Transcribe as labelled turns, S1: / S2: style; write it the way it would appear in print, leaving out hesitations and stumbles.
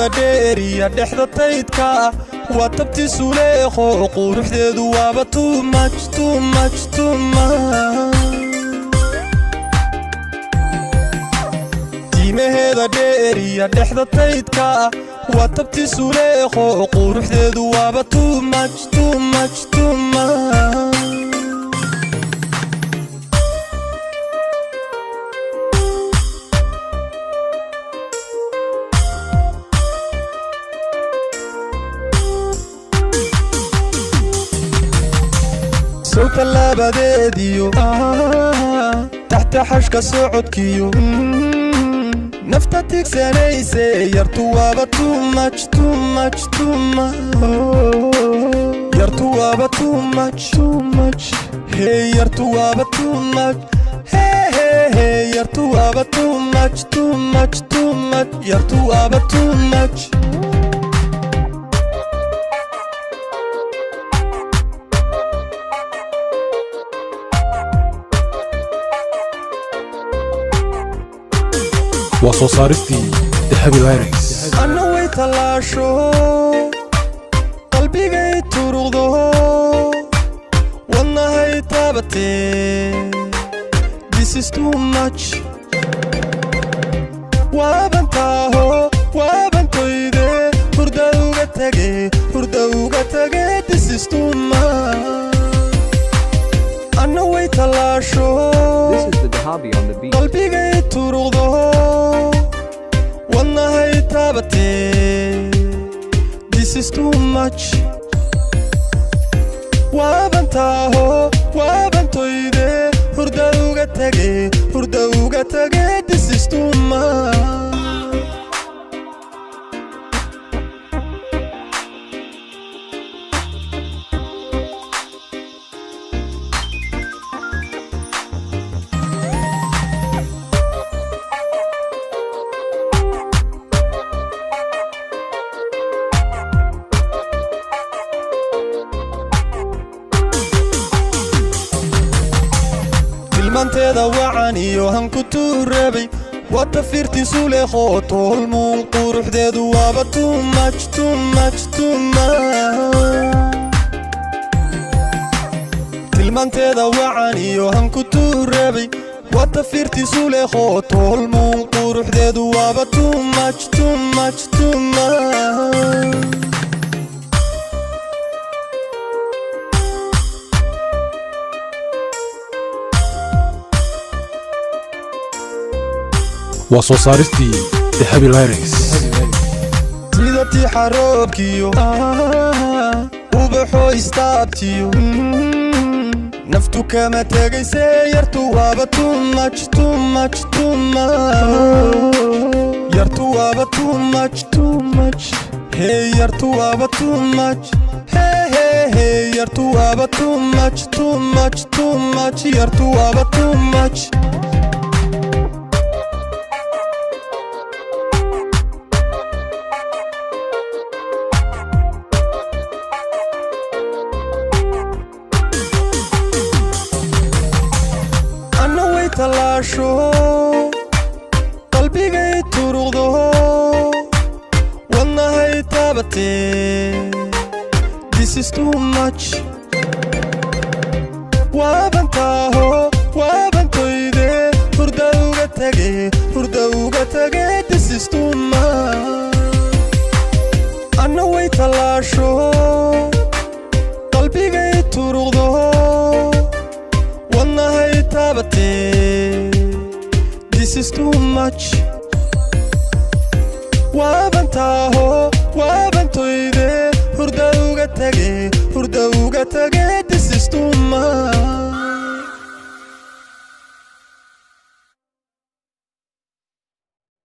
S1: timaheeda dheeriya dhexda taydka waa tabti suleeqo quruxdeedu waaba too much timaheeda dheeriya dhexda taydka waa tabti suleeqo quruxdeedu waaba too much صوت اللابديو تحت حشك صعدكيو نفتتك سنيسي يرتوابا too much يرتوابا too much hey يرتوابا too much hey يرتوابا too much يرتوابا too much
S2: وصوصارتي ذهبي لايركس
S1: أنا ويتلاشو قلبي جاي ترغضو والله تابتي This is too much وابنتاهو وابنتويدي هردوغا تاقي This is too much أنا ويتلاشو
S3: This is the Dahabi on the beat.
S1: قلبي جاي ترغضو والله تابتي This is too much وابنتاهو وابنتويدي هردوغا تاقي This is too much tilmaanteeda wacan iyo hanku tuurabay waa tafirti suleeqo tolmoon quruxdeedu waaba too much tilmaanteeda wacan iyo hanku tuurabay waa tafirti suleeqo tolmoon quruxdeedu waaba too much
S2: وصوصارتي ذهبي لايركس
S1: سيدتي حروبكيو وبحو استابتيو نفتو كما تاقي سيرتو وابا too much يرتو وابا too much hey يرتو وابا too much hey يرتو وابا too much يرتو وابا too much تلاشو قلبي جاي ترغضو والله تابتي This is too much وابنتاهو وابنتويدي هردوغا تاقي This is too much أنا ويتلاشو قلبي جاي ترغضو والله تابتي This is too much وابنتاهو وابنتويدي هردوغا تاقي This is too much